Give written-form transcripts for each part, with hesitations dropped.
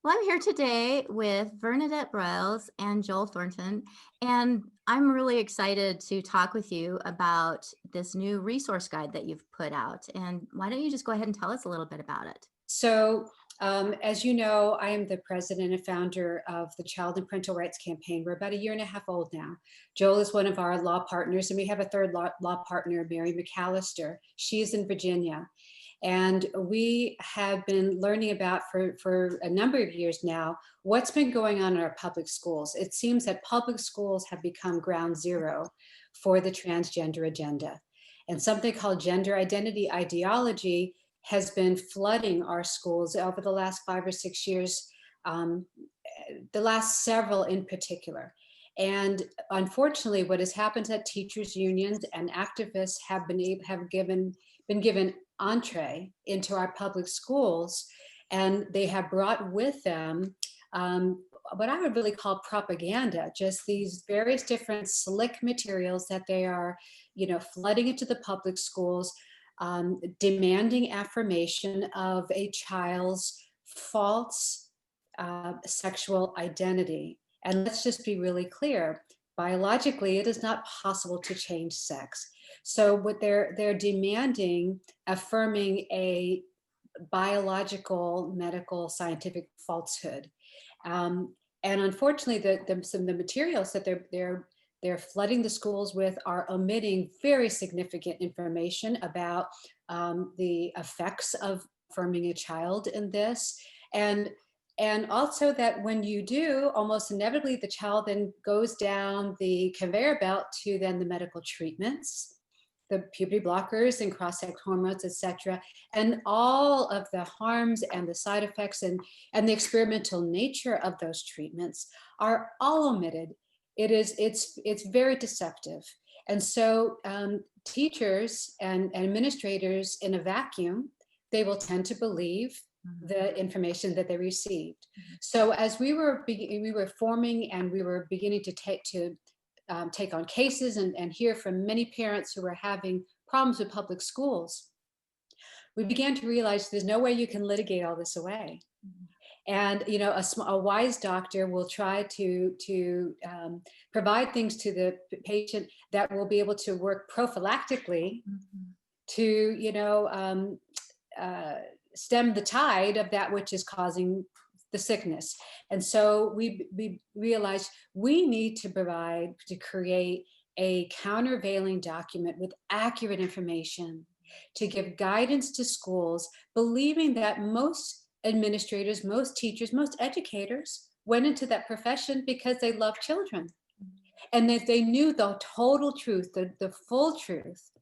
Well, I'm here today with Vernadette Broyles and Joel Thornton, and I'm really excited to talk with you about this new resource guide that you've put out. And why don't you just go ahead and tell us a little bit about it? So, as you know, I am the president and founder of the Child and Parental Rights Campaign. We're about a year and a half old now. Joel is one of our law partners, and we have a third law partner, Mary McAllister. She's in Virginia. And we have been learning about for a number of years now what's been going on in our public schools. It seems that public schools have become ground zero for the transgender agenda. And something called gender identity ideology has been flooding our schools over the last 5 or 6 years, the last several in particular. And unfortunately, what has happened is that teachers' unions and activists have been given entree into our public schools, and they have brought with them what I would really call propaganda, just these various different slick materials that they are, flooding into the public schools, demanding affirmation of a child's false sexual identity. And let's just be really clear, biologically, it is not possible to change sex. So what they're demanding, affirming a biological, medical, scientific falsehood. And unfortunately, some of the materials that they're flooding the schools with are omitting very significant information about the effects of affirming a child in this. And also that when you do, almost inevitably, the child then goes down the conveyor belt to then the medical treatments, the puberty blockers and cross-sex hormones, etc. And all of the harms and the side effects and the experimental nature of those treatments are all omitted. It's very deceptive. And so teachers and administrators in a vacuum, they will tend to believe the information that they received. So as we were forming and we were beginning to take on cases and hear from many parents who were having problems with public schools, we began to realize there's no way you can litigate all this away. And a wise doctor will try to provide things to the patient that will be able to work prophylactically to stem the tide of that which is causing the sickness. And so we realized we need to create a countervailing document with accurate information to give guidance to schools, believing that most administrators, most teachers, most educators went into that profession because they love children and that they knew the total truth, the full truth.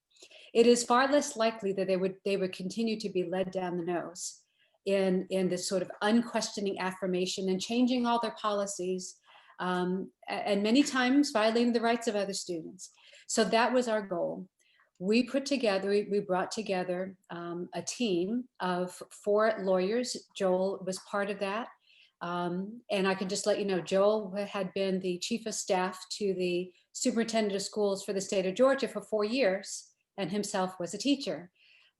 It is far less likely that they would continue to be led down the nose in this sort of unquestioning affirmation and changing all their policies, and many times violating the rights of other students. So that was our goal. We brought together a team of 4 lawyers. Joel was part of that. And I can just let you know, Joel had been the chief of staff to the superintendent of schools for the state of Georgia for 4 years, and himself was a teacher.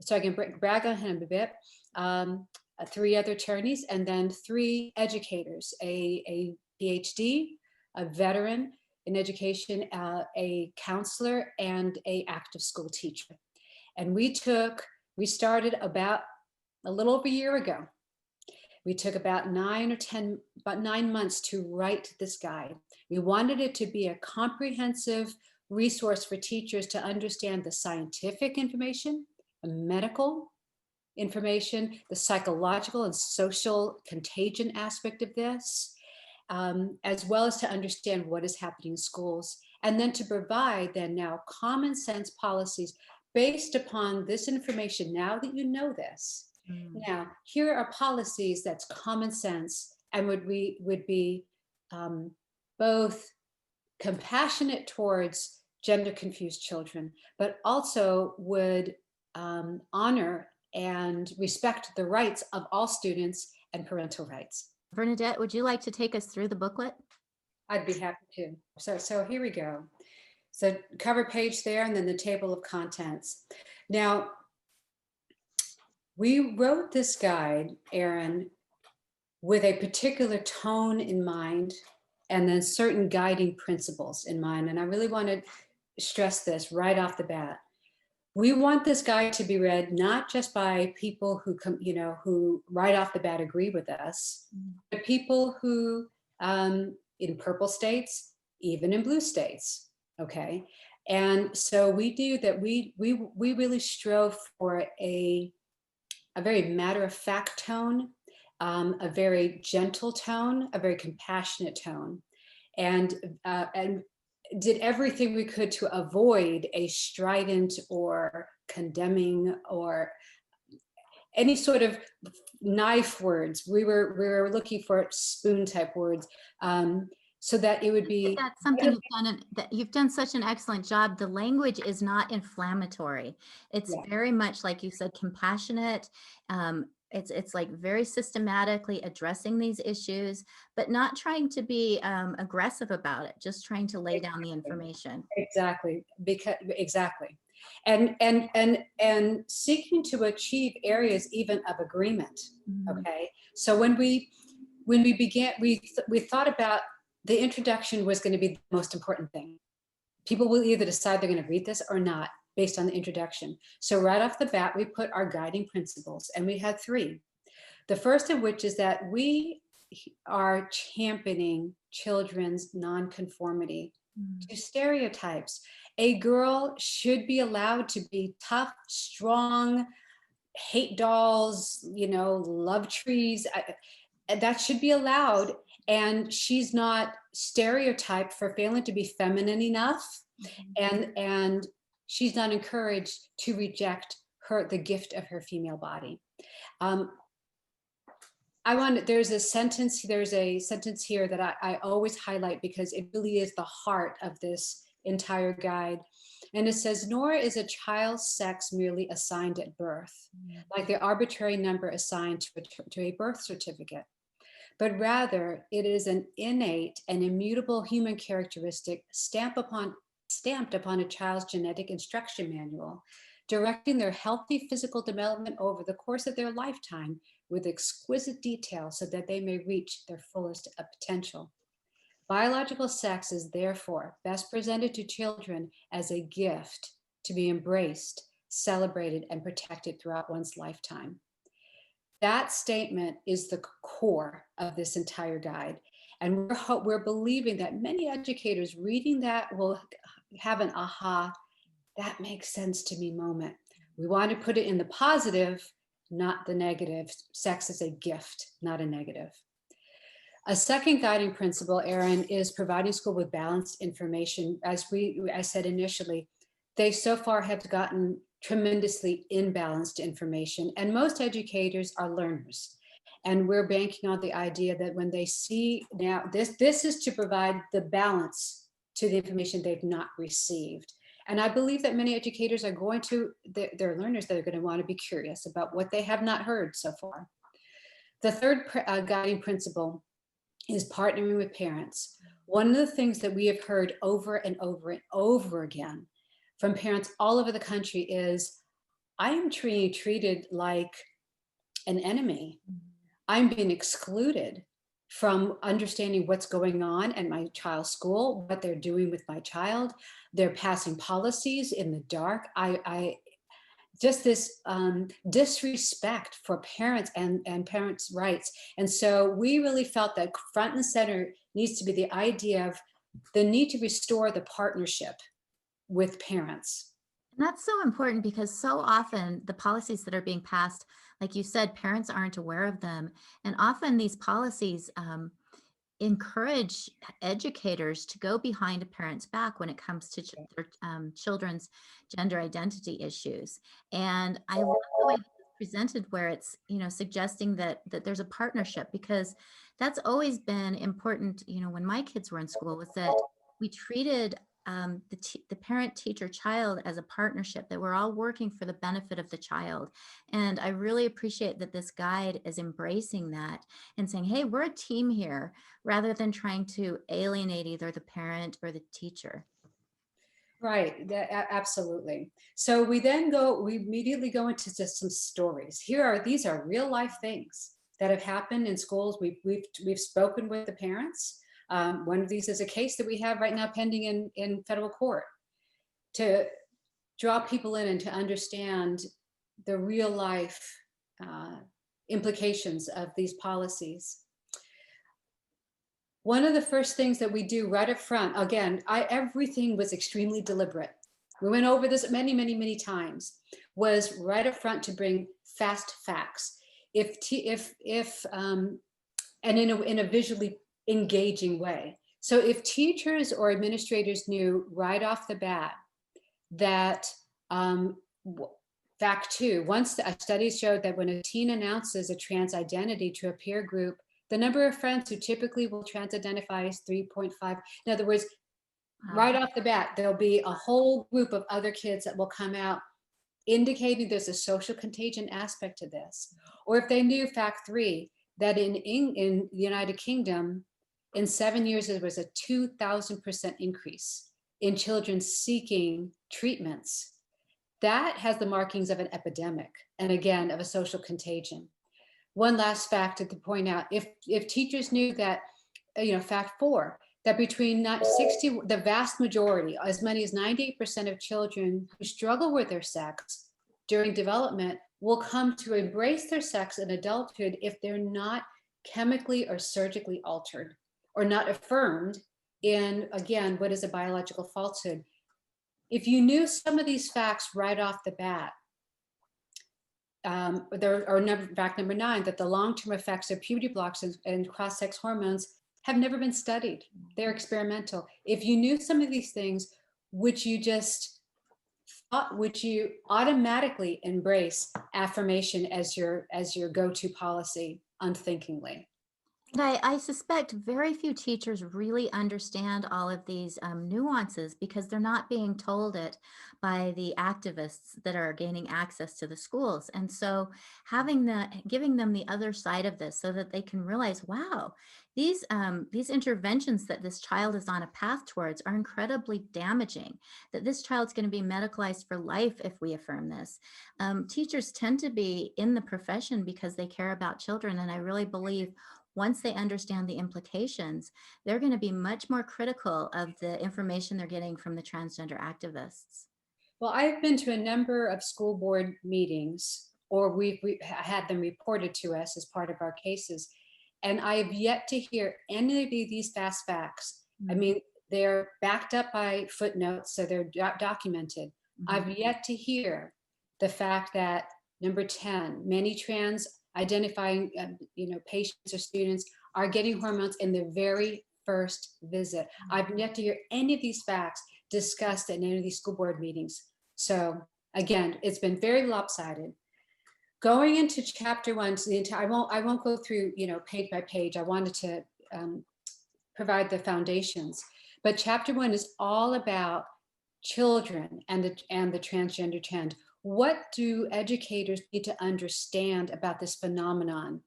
So I can brag on him a bit. 3 other attorneys, and then 3 educators, a PhD, a veteran in education, a counselor, and an active school teacher. And we started about a little over a year ago. We took about 9 months to write this guide. We wanted it to be a comprehensive resource for teachers to understand the scientific information, the medical information, the psychological and social contagion aspect of this, as well as to understand what is happening in schools, and then to provide now common sense policies based upon this information. Now that you know this, now here are policies that's common sense and would be both compassionate towards gender confused children, but also would honor and respect the rights of all students and parental rights. Vernadette, would you like to take us through the booklet? I'd be happy to. So here we go. So cover page there, and then the table of contents. Now, we wrote this guide, Erin, with a particular tone in mind, and then certain guiding principles in mind. And I really want to stress this right off the bat. We want this guide to be read not just by people who come, who right off the bat agree with us, but people who, in purple states, even in blue states, okay? And so we do that. We really strove for a very matter-of-fact tone, a very gentle tone, a very compassionate tone, and did everything we could to avoid a strident or condemning or any sort of knife words. We were looking for spoon type words, so that it would be. That's something you've done, and that you've done such an excellent job. The language is not inflammatory. It's very much, like you said, compassionate. It's like very systematically addressing these issues, but not trying to be aggressive about it, just trying to lay down the information. Exactly, exactly. And seeking to achieve areas even of agreement. Okay. So when we began, we thought about the introduction was going to be the most important thing. People will either decide they're going to read this or not based on the introduction. So right off the bat, we put our guiding principles, and we had 3. The first of which is that we are championing children's nonconformity to stereotypes. A girl should be allowed to be tough, strong, hate dolls, love trees. That should be allowed. And she's not stereotyped for failing to be feminine enough. And she's not encouraged to reject the gift of her female body. There's a sentence here that I always highlight because it really is the heart of this entire guide. And it says, nor is a child's sex merely assigned at birth, like the arbitrary number assigned to a birth certificate, but rather it is an innate and immutable human characteristic stamped upon a child's genetic instruction manual, directing their healthy physical development over the course of their lifetime with exquisite detail so that they may reach their fullest potential. Biological sex is therefore best presented to children as a gift to be embraced, celebrated, and protected throughout one's lifetime. That statement is the core of this entire guide. And we're believing that many educators reading that will have an aha, that makes sense to me moment. We want to put it in the positive, not the negative. Sex is a gift, not a negative. A second guiding principle, Erin, is providing school with balanced information. As I said initially, they so far have gotten tremendously imbalanced information, and most educators are learners. And we're banking on the idea that when they see now, this is to provide the balance to the information they've not received. And I believe that many educators are going to, they're learners that are going to want to be curious about what they have not heard so far. The third guiding principle is partnering with parents. One of the things that we have heard over and over and over again from parents all over the country is, I am treated like an enemy. I'm being excluded from understanding what's going on at my child's school, what they're doing with my child. They're passing policies in the dark. Just this disrespect for parents and parents' rights. And so we really felt that front and center needs to be the idea of the need to restore the partnership with parents. And that's so important because so often the policies that are being passed, like you said, parents aren't aware of them. And often these policies encourage educators to go behind a parent's back when it comes to their children's gender identity issues. And I love the way it's presented, where it's, suggesting that there's a partnership, because that's always been important. When my kids were in school, was that we treated the parent, teacher, child as a partnership, that we're all working for the benefit of the child. And I really appreciate that this guide is embracing that and saying, hey, we're a team here, rather than trying to alienate either the parent or the teacher. Right, absolutely. So we immediately go into just some stories. These are real life things. that have happened in schools. We've spoken with the parents. One of these is a case that we have right now pending in federal court to draw people in and to understand the real life implications of these policies. One of the first things that we do right up front, again, everything was extremely deliberate. We went over this many, many, many times, was right up front to bring fast facts. And in a visually engaging way. So if teachers or administrators knew right off the bat that fact two, once a study showed that when a teen announces a trans identity to a peer group, the number of friends who typically will trans identify is 3.5. In other words, right off the bat, there'll be a whole group of other kids that will come out indicating there's a social contagion aspect to this. Or if they knew fact three, that in the United Kingdom, in 7 years, there was a 2,000% increase in children seeking treatments. That has the markings of an epidemic, and again, of a social contagion. One last fact to point out, if teachers knew that, fact four, that between 60, the vast majority, as many as 98% of children who struggle with their sex during development will come to embrace their sex in adulthood if they're not chemically or surgically altered or not affirmed in, again, what is a biological falsehood. If you knew some of these facts right off the bat, fact number 9, that the long-term effects of puberty blocks and cross-sex hormones have never been studied. They're experimental. If you knew some of these things, would you automatically embrace affirmation as your go-to policy unthinkingly? And I suspect very few teachers really understand all of these nuances because they're not being told it by the activists that are gaining access to the schools. And so giving them the other side of this so that they can realize, wow, these interventions that this child is on a path towards are incredibly damaging, that this child's going to be medicalized for life if we affirm this. Teachers tend to be in the profession because they care about children. And I really believe once they understand the implications, they're going to be much more critical of the information they're getting from the transgender activists. Well, I've been to a number of school board meetings, or we've had them reported to us as part of our cases, and I have yet to hear any of these fast facts. I mean, they're backed up by footnotes, so they're documented. I've yet to hear the fact that, number 10, many trans identifying patients or students are getting hormones in the very first visit. I've yet to hear any of these facts discussed in any of these school board meetings. So again, it's been very lopsided. Going into chapter 1, so I won't go through page by page. I wanted to provide the foundations, but chapter 1 is all about children and the transgender trend. What do educators need to understand about this phenomenon?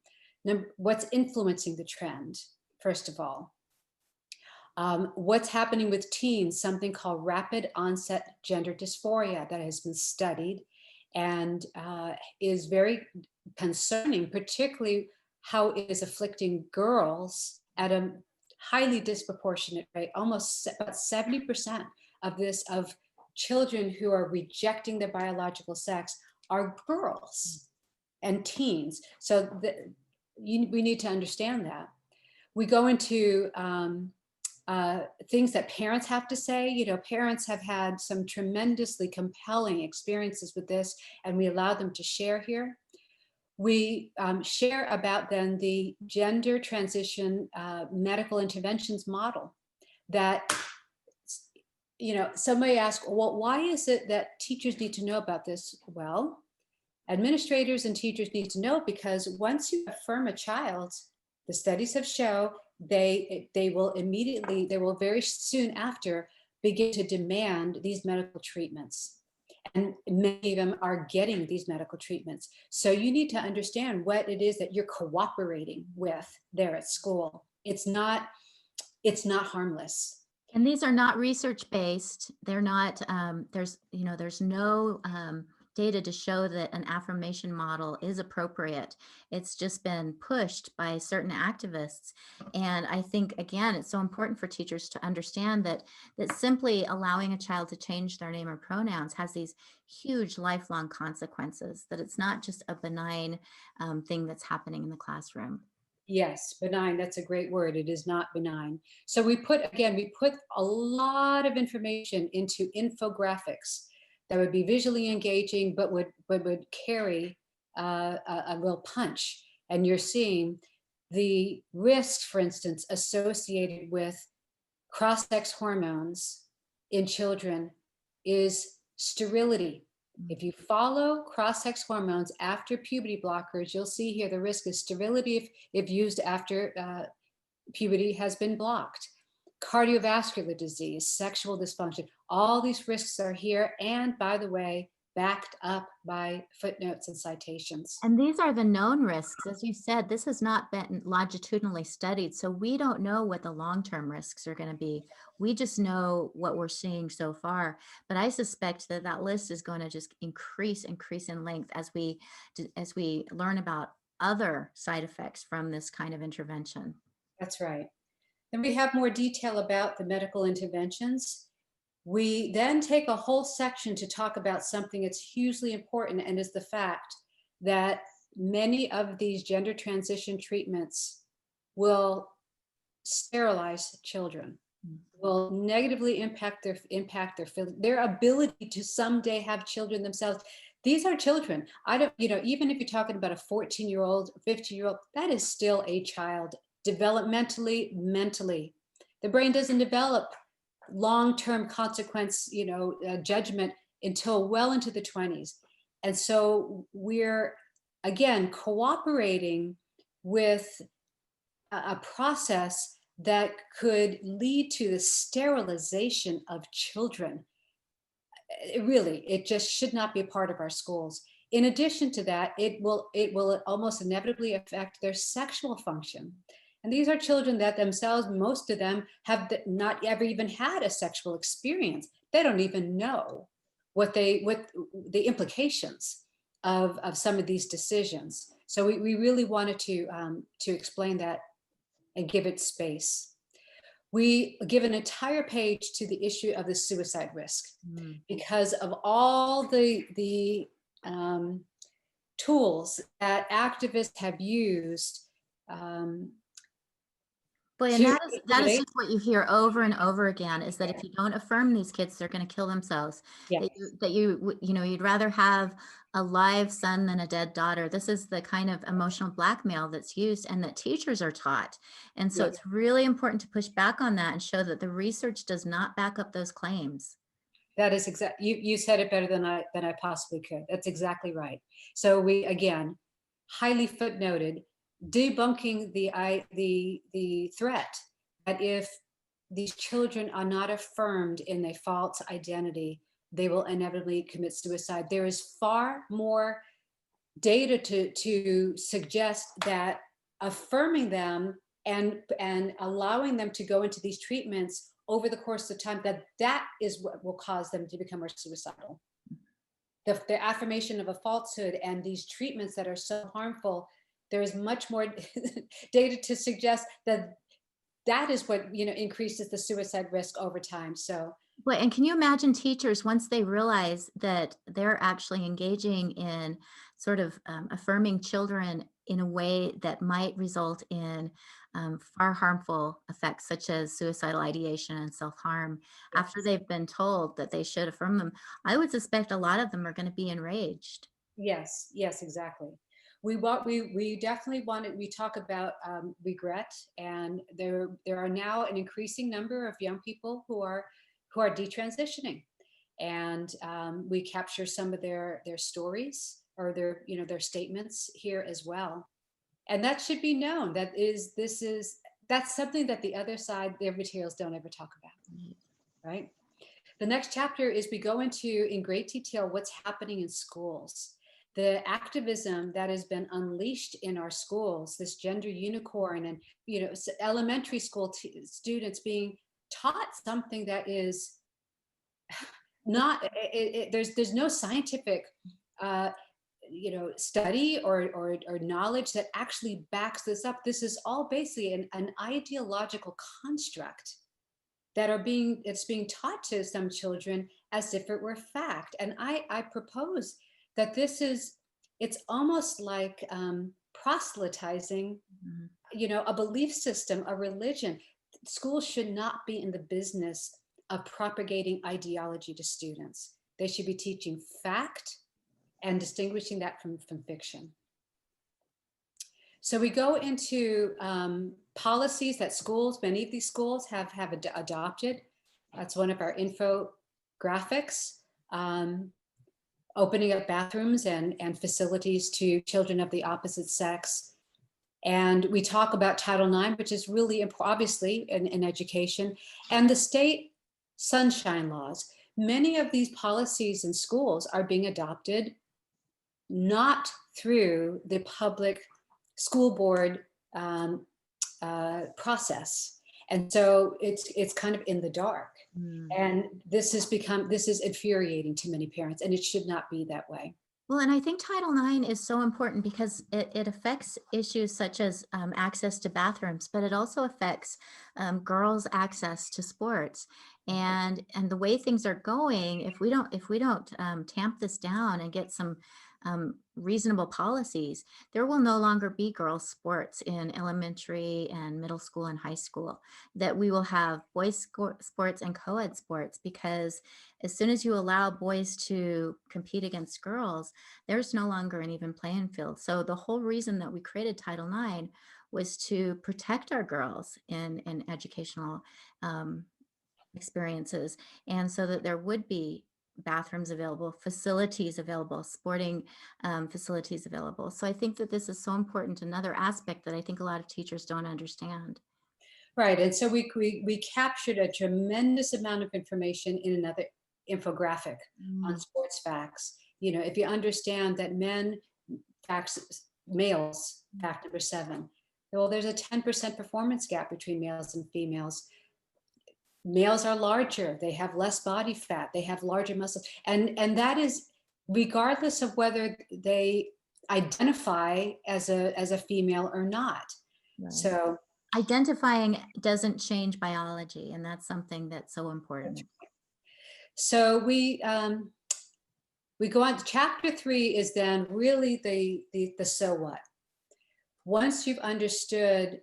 What's influencing the trend, first of all? What's happening with teens, something called rapid onset gender dysphoria that has been studied and is very concerning, particularly how it is afflicting girls at a highly disproportionate rate. Almost about 70% of children who are rejecting their biological sex are girls and teens. So we need to understand that. We go into things that parents have to say. Parents have had some tremendously compelling experiences with this, and we allow them to share here. We share about then the gender transition medical interventions model that, somebody asked, well, why is it that teachers need to know about this? Well, administrators and teachers need to know because once you affirm a child, the studies have shown they will very soon after begin to demand these medical treatments. And many of them are getting these medical treatments. So you need to understand what it is that you're cooperating with there at school. It's not harmless. And these are not research based. They're not, there's no data to show that an affirmation model is appropriate. It's just been pushed by certain activists. And I think, again, it's so important for teachers to understand that simply allowing a child to change their name or pronouns has these huge lifelong consequences, that it's not just a benign thing that's happening in the classroom. Yes, benign. That's a great word. It is not benign. So we put, again, we put a lot of information into infographics that would be visually engaging, but would carry a real punch. And you're seeing the risks, for instance, associated with cross-sex hormones in children is sterility. If you follow cross-sex hormones after puberty blockers, you'll see here the risk is sterility if used after puberty has been blocked. Cardiovascular disease, sexual dysfunction, all these risks are here. And by the way, backed up by footnotes and citations. And these are the known risks. As you said, this has not been longitudinally studied, so we don't know what the long-term risks are going to be. We just know what we're seeing so far. But I suspect that that list is going to just increase in length as we learn about other side effects from this kind of intervention. That's right. Then we have more detail about the medical interventions. We then take a whole section to talk about something that's hugely important, and is the fact that many of these gender transition treatments will sterilize children, will negatively impact their ability to someday have children themselves. These are children. I don't, even if you're talking about a 14-year-old, 15-year-old, that is still a child, developmentally, mentally. The brain doesn't develop long-term consequence, judgment until well into the 20s. And so we're, again, cooperating with a process that could lead to the sterilization of children. It just should not be a part of our schools. In addition to that, it will almost inevitably affect their sexual function. And these are children that themselves, most of them, have not ever even had a sexual experience. They don't even know what the implications of some of these decisions. So we really wanted to explain that and give it space. We give an entire page to the issue of the suicide risk because of all the tools that activists have used. Boy, and that is just what you hear over and over again, is that if you don't affirm these kids, they're going to kill themselves. Yeah. You'd rather have a live son than a dead daughter. This is the kind of emotional blackmail that's used and that teachers are taught. And so it's really important to push back on that and show that the research does not back up those claims. That is exactly, you said it better than I possibly could. That's exactly right. So we, again, highly footnoted, debunking the threat that if these children are not affirmed in a false identity, they will inevitably commit suicide. There is far more data to suggest that affirming them and allowing them to go into these treatments over the course of time, that is what will cause them to become more suicidal. The affirmation of a falsehood and these treatments that are so harmful, there is much more data to suggest that is what increases the suicide risk over time. So, well, and can you imagine teachers, once they realize that they're actually engaging in sort of affirming children in a way that might result in far harmful effects, such as suicidal ideation and self-harm, after they've been told that they should affirm them? I would suspect a lot of them are going to be enraged. Yes, exactly. We definitely we talk about regret, and there are now an increasing number of young people who are detransitioning, and we capture some of their stories or their statements here as well, and that should be known. That's something that the other side, their materials, don't ever talk about, right? The next chapter is we go into in great detail what's happening in schools. The activism that has been unleashed in our schools, this gender unicorn, and elementary school students being taught something that is not. There's no scientific uh, study or knowledge that actually backs this up. This is all basically an ideological construct that it's being taught to some children as if it were fact. And I propose that it's almost like proselytizing, Mhm. a belief system, a religion. Schools should not be in the business of propagating ideology to students. They should be teaching fact and distinguishing that from fiction. So we go into policies that many of these schools have adopted. That's one of our infographics, opening up bathrooms and facilities to children of the opposite sex. And we talk about Title IX, which is really obviously in education, and the state sunshine laws. Many of these policies in schools are being adopted not through the public school board process. And so it's kind of in the dark. Mm. And this is infuriating to many parents, and it should not be that way. Well, and I think Title IX is so important because it affects issues such as access to bathrooms, but it also affects girls' access to sports. And the way things are going, if we don't tamp this down and get some reasonable policies, there will no longer be girls' sports in elementary and middle school and high school. That we will have boys' sports and co-ed sports, because as soon as you allow boys to compete against girls, there's no longer an even playing field. So the whole reason that we created Title IX was to protect our girls in educational experiences, and so that there would be bathrooms available, facilities available, sporting facilities available. So I think that this is so important. Another aspect that I think a lot of teachers don't understand. Right. And so we captured a tremendous amount of information in another infographic on Mm. sports facts. If you understand that males, fact number 7, well, there's a 10% performance gap between males and females. Males are larger, they have less body fat, they have larger muscles. And that is regardless of whether they identify as a female or not. Right. So Identifying doesn't change biology, and that's something that's so that's important. So we go on to chapter 3 is then really the so what. Once you've understood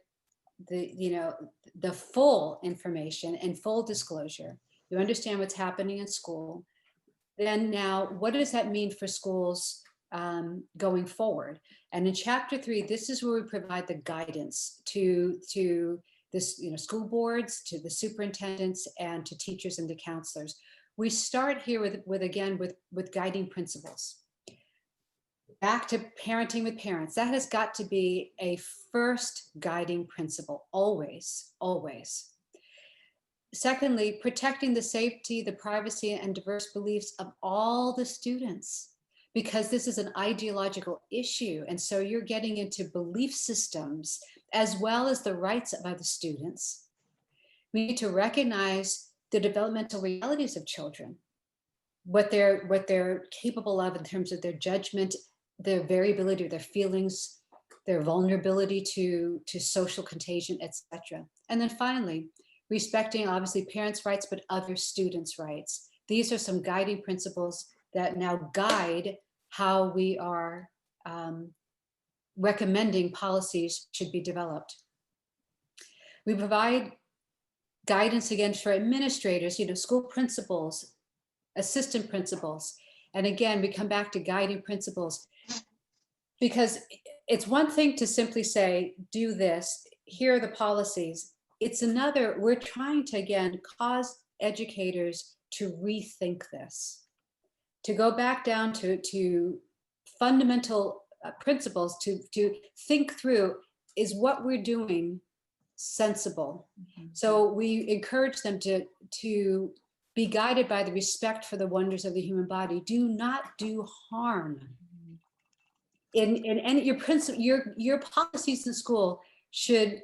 the full information and full disclosure, you understand what's happening in school, then now what does that mean for schools going forward? And in chapter 3, this is where we provide the guidance to this, school boards, to the superintendents, and to teachers and to counselors. We start here with guiding principles. Back to parenting with parents. That has got to be a first guiding principle, always, always. Secondly, protecting the safety, the privacy, and diverse beliefs of all the students, because this is an ideological issue. And so you're getting into belief systems as well as the rights of other students. We need to recognize the developmental realities of children, what they're capable of in terms of their judgment, their variability, their feelings, their vulnerability to social contagion, etc. And then finally, respecting obviously parents' rights, but other students' rights. These are some guiding principles that now guide how we are recommending policies should be developed. We provide guidance again for administrators, school principals, assistant principals. And again, we come back to guiding principles, because it's one thing to simply say, do this, here are the policies. It's another, we're trying to, again, cause educators to rethink this, to go back down to fundamental principles, to think through, is what we're doing sensible? Mhm. So we encourage them to be guided by the respect for the wonders of the human body. Do not do harm. In any your policies in school should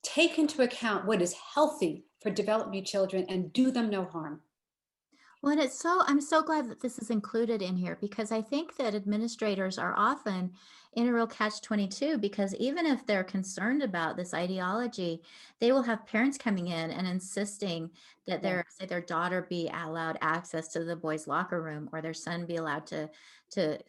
take into account what is healthy for developing children and do them no harm. Well, and I'm so glad that this is included in here because I think that administrators are often in a real catch-22 because even if they're concerned about this ideology, they will have parents coming in and insisting that Yeah. say their daughter be allowed access to the boys' locker room or their son be allowed to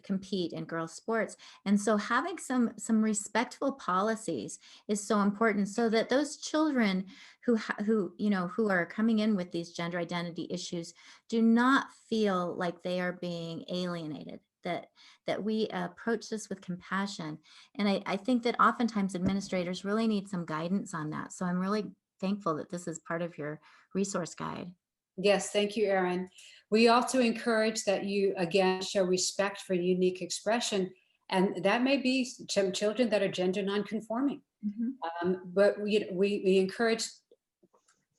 compete in girls' sports. And so having some respectful policies is so important so that those children who are coming in with these gender identity issues do not feel like they are being alienated, that we approach this with compassion. And I think that oftentimes administrators really need some guidance on that. So I'm really thankful that this is part of your resource guide. Yes, thank you, Erin. We also encourage that you, again, show respect for unique expression, and that may be some children that are gender nonconforming. Mhm. But we encourage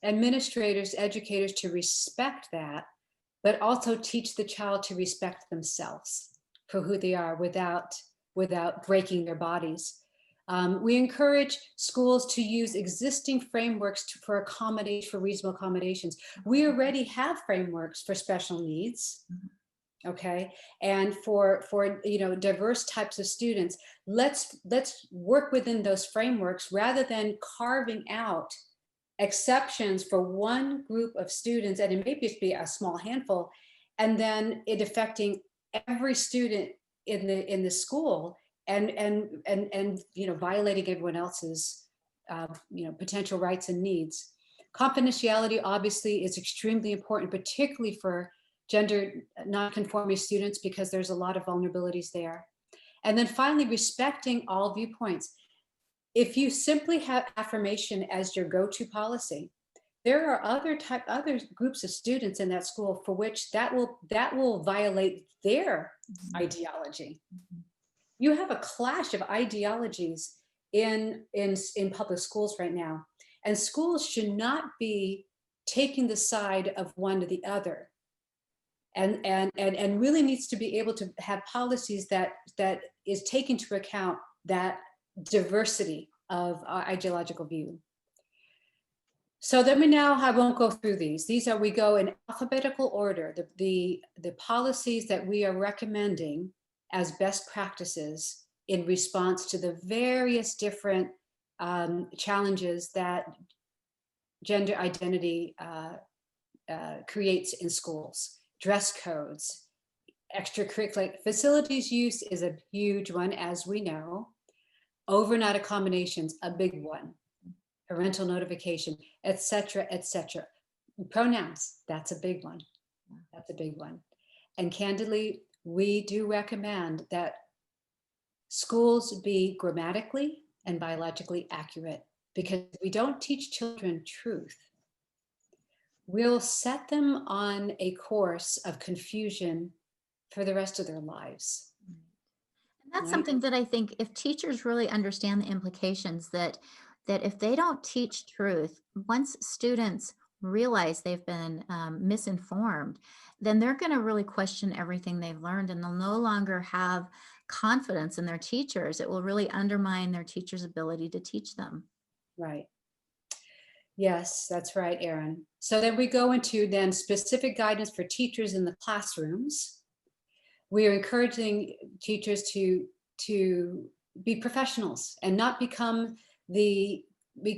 administrators, educators to respect that, but also teach the child to respect themselves for who they are without breaking their bodies. We encourage schools to use existing frameworks for reasonable accommodations. We already have frameworks for special needs, okay, and for diverse types of students. Let's work within those frameworks rather than carving out exceptions for one group of students, and it may just be a small handful, and then it affecting every student in the school, and violating everyone else's potential rights and needs. Confidentiality obviously is extremely important, particularly for gender nonconforming students, because there's a lot of vulnerabilities there. And then finally, respecting all viewpoints. If you simply have affirmation as your go-to policy, there are other groups of students in that school for which that will violate their ideology. You have a clash of ideologies in public schools right now, and schools should not be taking the side of one or the other, and really needs to be able to have policies that is taking into account that diversity of ideological view. So I won't go through these. We go in alphabetical order. The policies that we are recommending as best practices in response to the various different challenges that gender identity creates in schools. Dress codes, extracurricular facilities use is a huge one, as we know. Overnight accommodations, a big one. Parental notification, etc., etc. Pronouns, that's a big one. That's a big one. And candidly, we do recommend that schools be grammatically and biologically accurate, because if we don't teach children truth, we'll set them on a course of confusion for the rest of their lives. And that's Right? something that I think if teachers really understand the implications that if they don't teach truth, once students realize they've been misinformed, then they're going to really question everything they've learned and they'll no longer have confidence in their teachers. It will really undermine their teachers' ability to teach them. Right. Yes, that's right, Erin. So then we go into then specific guidance for teachers in the classrooms. We are encouraging teachers to be professionals and not be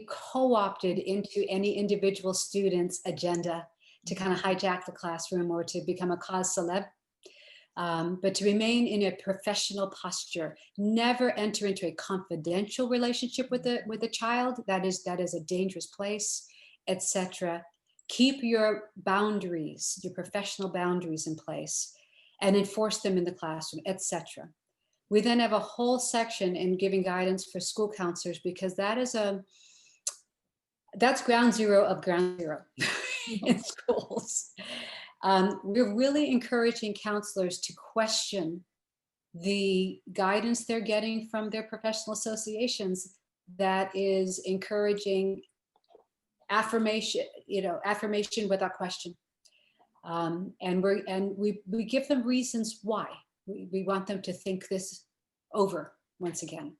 co-opted into any individual student's agenda to kind of hijack the classroom or to become a cause celeb. But to remain in a professional posture. Never enter into a confidential relationship with a child. That is a dangerous place, etc. Keep your boundaries, your professional boundaries in place, and enforce them in the classroom, etc. We then have a whole section in giving guidance for school counselors, because that's ground zero of ground zero in schools. We're really encouraging counselors to question the guidance they're getting from their professional associations that is encouraging affirmation without question. And we give them reasons why. We want them to think this over once again.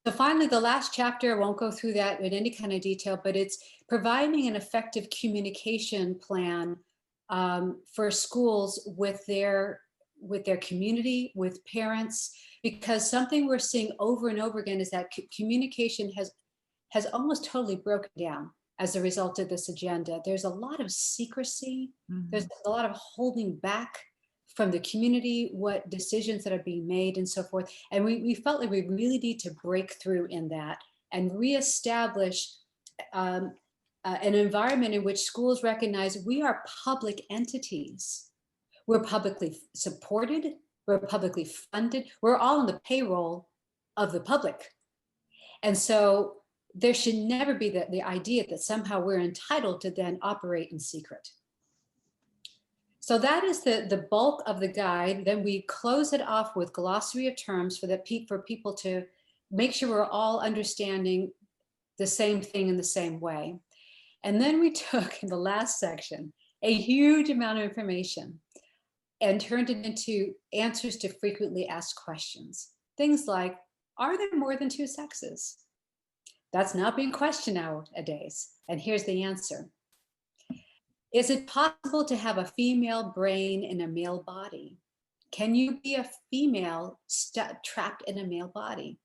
So finally, the last chapter, I won't go through that in any kind of detail, but it's providing an effective communication plan for schools with their community, with parents, because something we're seeing over and over again is that communication has almost totally broken down as a result of this agenda. There's a lot of secrecy. There's a lot of holding back from the community, what decisions that are being made and so forth. And we felt like we really need to break through in that and reestablish an environment in which schools recognize we are public entities. We're publicly supported, we're publicly funded, we're all on the payroll of the public. And so there should never be the idea that somehow we're entitled to then operate in secret. So that is the bulk of the guide. Then we close it off with glossary of terms for people to make sure we're all understanding the same thing in the same way. And then we took, in the last section, a huge amount of information and turned it into answers to frequently asked questions. Things like, are there more than two sexes? That's not being questioned nowadays. And here's the answer. Is it possible to have a female brain in a male body? Can you be a female trapped in a male body?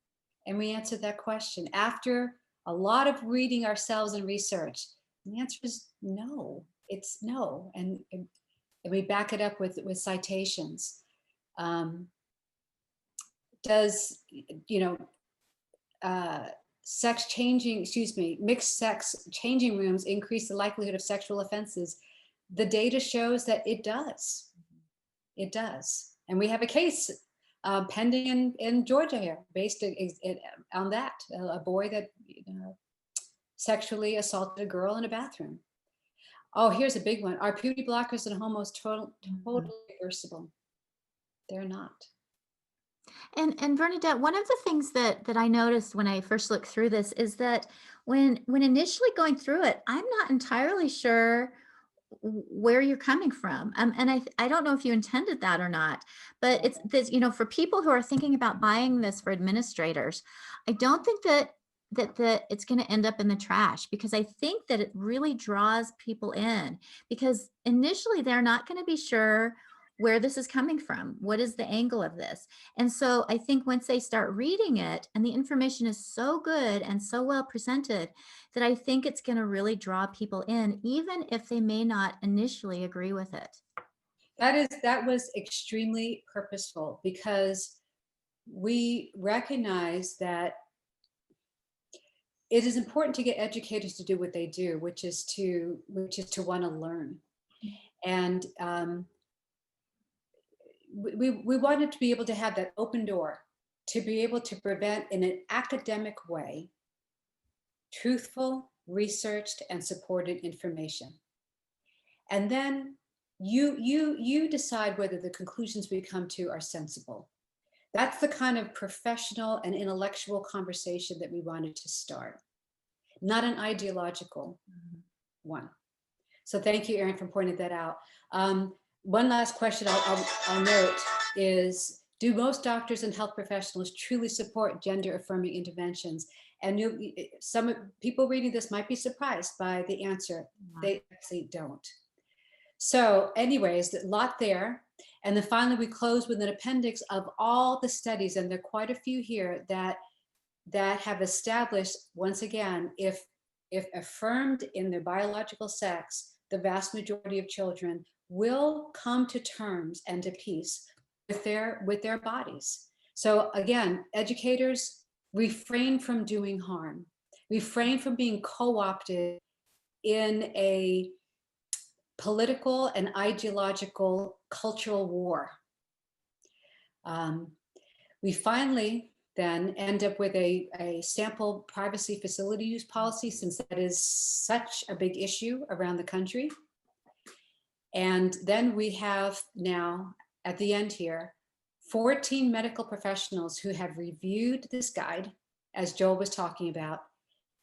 And we answered that question after a lot of reading ourselves and research. The answer is no, it's no. And we back it up with citations. Does, mixed sex changing rooms increase the likelihood of sexual offenses? The data shows that it does. It does. And we have a case pending in Georgia here, based on that, a boy that sexually assaulted a girl in a bathroom. Oh, here's a big one. Are puberty blockers and hormones totally reversible? They're not. And Vernadette, one of the things that I noticed when I first looked through this is that when initially going through it, I'm not entirely sure where you're coming from. And I don't know if you intended that or not, but it's this, for people who are thinking about buying this for administrators, I don't think that it's going to end up in the trash, because I think that it really draws people in, because initially they're not going to be sure where this is coming from. What is the angle of this? And so I think once they start reading it and the information is so good and so well presented, that I think it's going to really draw people in, even if they may not initially agree with it. That was extremely purposeful, because we recognize that it is important to get educators to do what they do, which is to want to learn. And we wanted to be able to have that open door, to be able to prevent in an academic way truthful, researched, and supported information. And then you decide whether the conclusions we come to are sensible. That's the kind of professional and intellectual conversation that we wanted to start, not an ideological one. So thank you, Erin, for pointing that out. One last question I'll note is, do most doctors and health professionals truly support gender affirming interventions? And some people reading this might be surprised by the answer. They actually don't. So anyways, a lot there. And then finally, we close with an appendix of all the studies, and there are quite a few here that have established, once again, if affirmed in their biological sex, the vast majority of children will come to terms and to peace with their bodies. So again, educators, refrain from doing harm, refrain from being co-opted in a political and ideological cultural war. We finally then end up with a sample privacy facility use policy, since that is such a big issue around the country. And then we have now, at the end here, 14 medical professionals who have reviewed this guide, as Joel was talking about,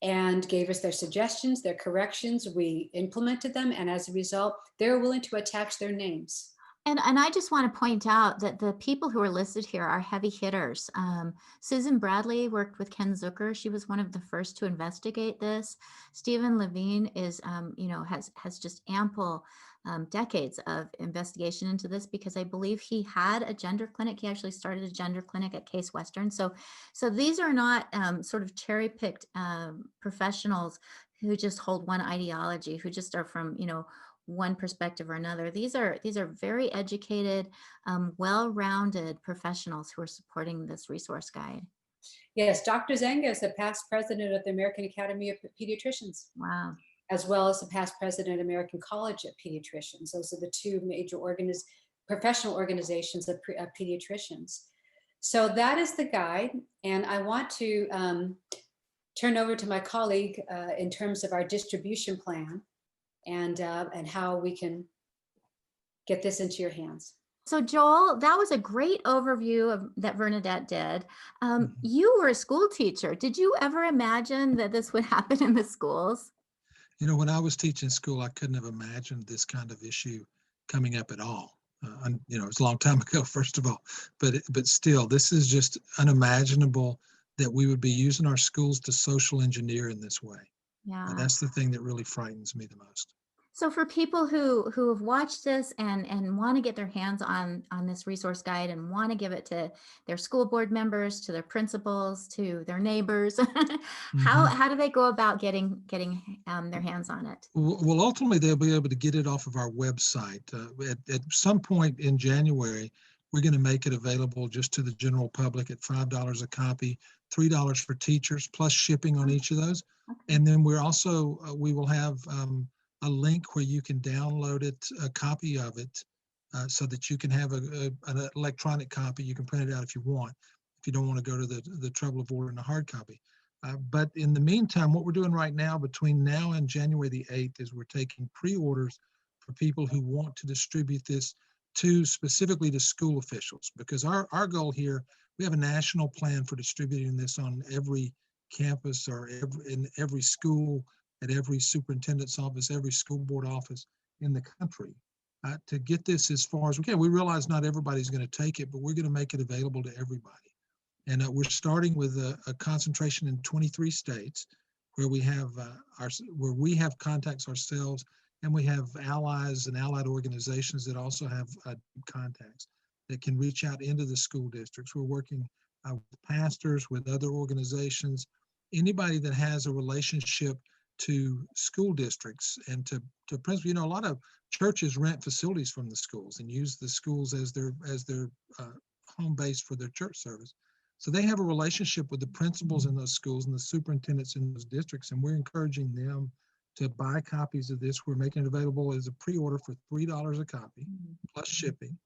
and gave us their suggestions, their corrections. We implemented them, and as a result, they're willing to attach their names And I just want to point out that the people who are listed here are heavy hitters. Susan Bradley worked with Ken Zucker. She was one of the first to investigate this. Stephen Levine is, has just ample decades of investigation into this, because I believe he had a gender clinic. He actually started a gender clinic at Case Western. So these are not sort of cherry picked professionals who just hold one ideology, who just are from, one perspective or another. These are very educated, well-rounded professionals who are supporting this resource guide. Yes, Dr. Zenga is the past president of the American Academy of Pediatricians, Wow. as well as the past president of American College of Pediatricians. Those are the two major professional organizations of pediatricians. So that is the guide. And I want to turn over to my colleague in terms of our distribution plan and how we can get this into your hands. So Joel, that was a great overview that Vernadette did. You were a school teacher. Did you ever imagine that this would happen in the schools? When I was teaching school, I couldn't have imagined this kind of issue coming up at all. It was a long time ago, first of all, but still, this is just unimaginable that we would be using our schools to social engineer in this way. Yeah. That's the thing that really frightens me the most. So for people who have watched this and want to get their hands on this resource guide and want to give it to their school board members, to their principals, to their neighbors, how do they go about getting their hands on it? Well, ultimately, they'll be able to get it off of our website. At some point in January, we're going to make it available just to the general public at $5 a copy, $3 for teachers, plus shipping on each of those. Okay. And then we will have a link where you can download it, a copy of it, so that you can have an electronic copy. You can print it out if you want, if you don't want to go to the trouble of ordering a hard copy. But in the meantime, what we're doing right now between now and January the 8th is we're taking pre-orders for people who want to distribute this specifically to school officials, because our goal here, we have a national plan for distributing this on every campus or in every school, at every superintendent's office, every school board office in the country, to get this as far as we can. We realize not everybody's going to take it, but we're going to make it available to everybody. And we're starting with a concentration in 23 states where we have contacts ourselves, and we have allies and allied organizations that also have contacts that can reach out into the school districts. We're working with pastors, with other organizations, anybody that has a relationship to school districts and to principals. A lot of churches rent facilities from the schools and use the schools as their home base for their church service. So they have a relationship with the principals in those schools and the superintendents in those districts, and we're encouraging them to buy copies of this. We're making it available as a pre-order for $3 a copy, plus shipping.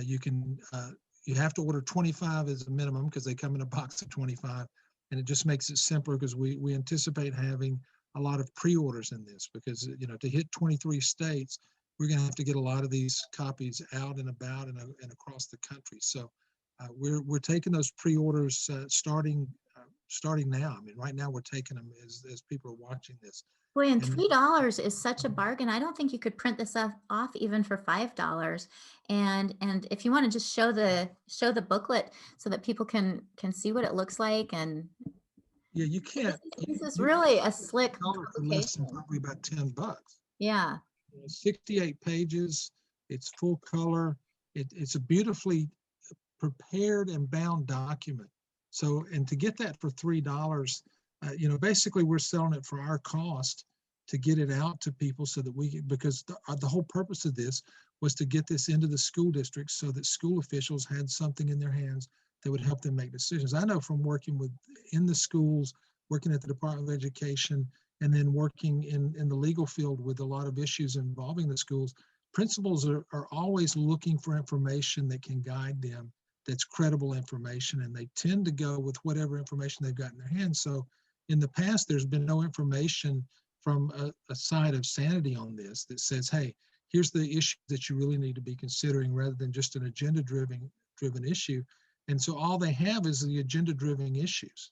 You have to order 25 as a minimum because they come in a box of 25, and it just makes it simpler because we anticipate having a lot of pre-orders in this, because to hit 23 states, we're going to have to get a lot of these copies out and about and across the country. So we're taking those pre-orders starting now. I mean, right now we're taking them as people are watching this. Boy, and $3 is such a bargain. I don't think you could print this off even for $5. And if you want to just show the booklet so that people can see what it looks like, and yeah, you can't. This is really a slick publication. Less than probably about $10. Yeah. 68 pages. It's full color. It's a beautifully prepared and bound document. So, and to get that for $3, basically we're selling it for our cost to get it out to people, so that because the whole purpose of this was to get this into the school districts so that school officials had something in their hands that would help them make decisions. I know from working in the schools, working at the Department of Education, and then working in the legal field with a lot of issues involving the schools, principals are always looking for information that can guide them, that's credible information, and they tend to go with whatever information they've got in their hands. So in the past, there's been no information from a side of sanity on this that says, hey, here's the issue that you really need to be considering, rather than just an agenda-driven issue. And so all they have is the agenda-driven issues.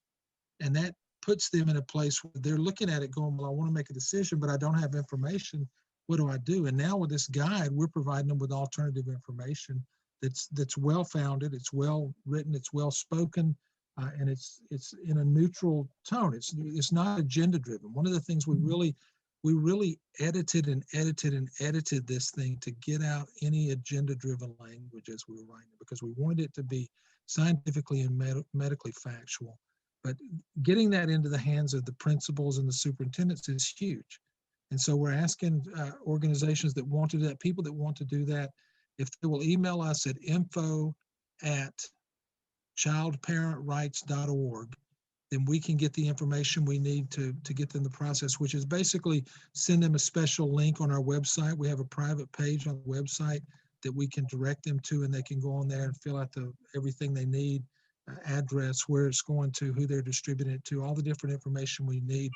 And that puts them in a place where they're looking at it going, well, I want to make a decision, but I don't have information what do I do? And now with this guide, we're providing them with alternative information that's well-founded, it's well written, it's well spoken, and it's in a neutral tone. It's not agenda driven. One of the things we really edited and edited and edited this thing to get out any agenda driven language as we were writing it, because we wanted it to be scientifically and medically factual. But getting that into the hands of the principals and the superintendents is huge. And so we're asking organizations that want to do that, people that want to do that, if they will email us at info@childparentrights.org, then we can get the information we need to get them the process, which is basically send them a special link on our website. We have a private page on the website that we can direct them to, and they can go on there and fill out everything they need, address, where it's going to, who they're distributing it to, all the different information we need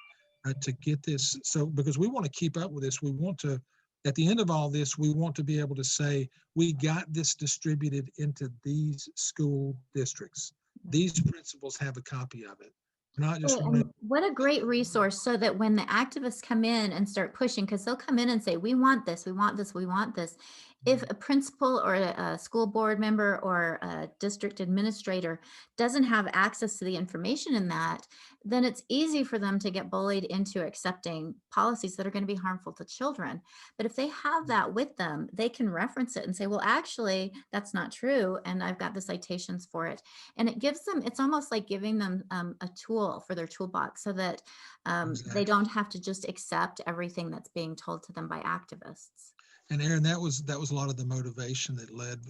to get this. So, because we want to keep up with this, we want to, at the end of all this, we want to be able to say, we got this distributed into these school districts. These principals have a copy of it. Not just what a great resource, so that when the activists come in and start pushing, because they'll come in and say, we want this, we want this, we want this. If a principal or a school board member or a district administrator doesn't have access to the information in that, then it's easy for them to get bullied into accepting policies that are going to be harmful to children. But if they have that with them, they can reference it and say, well, actually, that's not true. And I've got the citations for it. And it gives them, it's almost like giving them a tool for their toolbox, so that they don't have to just accept everything that's being told to them by activists. And Aaron, that was a lot of the motivation that led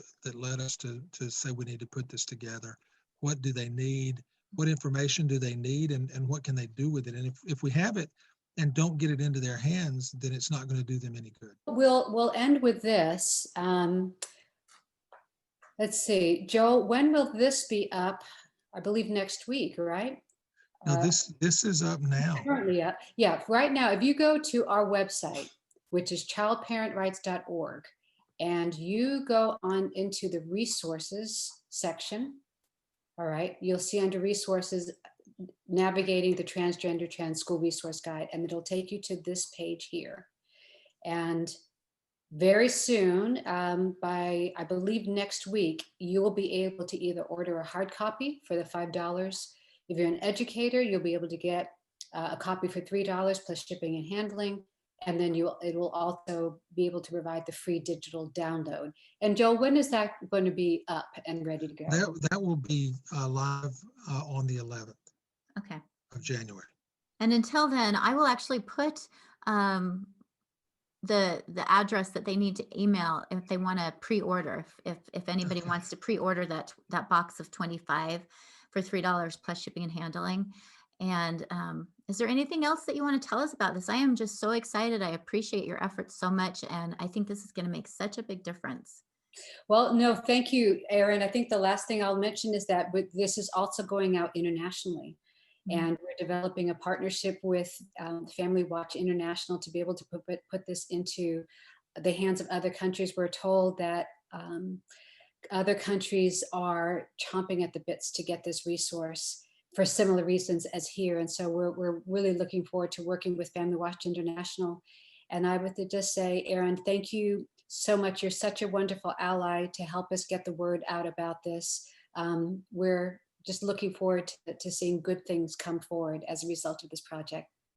us to say we need to put this together. What do they need? What information do they need? And what can they do with it? And if we have it and don't get it into their hands, then it's not going to do them any good. We'll end with this. Let's see, Joel, when will this be up? I believe next week, right? No, this is up now. Currently up. Yeah, right now, if you go to our website, which is childparentrights.org, and you go on into the resources section, all right, you'll see under resources, navigating the transgender trans school resource guide, and it'll take you to this page here. And very soon, by I believe next week, you will be able to either order a hard copy for the $5. If you're an educator, you'll be able to get a copy for $3 plus shipping and handling. And then it will also be able to provide the free digital download. And Joel, when is that going to be up and ready to go? That will be live on the 11th of January. And until then, I will actually put the address that they need to email if they want to pre-order. If anybody wants to pre-order that box of 25 for $3 plus shipping and handling. And is there anything else that you want to tell us about this? I am just so excited. I appreciate your efforts so much. And I think this is going to make such a big difference. Well, no, thank you, Erin. I think the last thing I'll mention is that this is also going out internationally. And we're developing a partnership with Family Watch International to be able to put this into the hands of other countries. We're told that other countries are chomping at the bits to get this resource for similar reasons as here. And so we're really looking forward to working with Family Watch International. And I would just say, Erin, thank you so much. You're such a wonderful ally to help us get the word out about this. We're just looking forward to seeing good things come forward as a result of this project.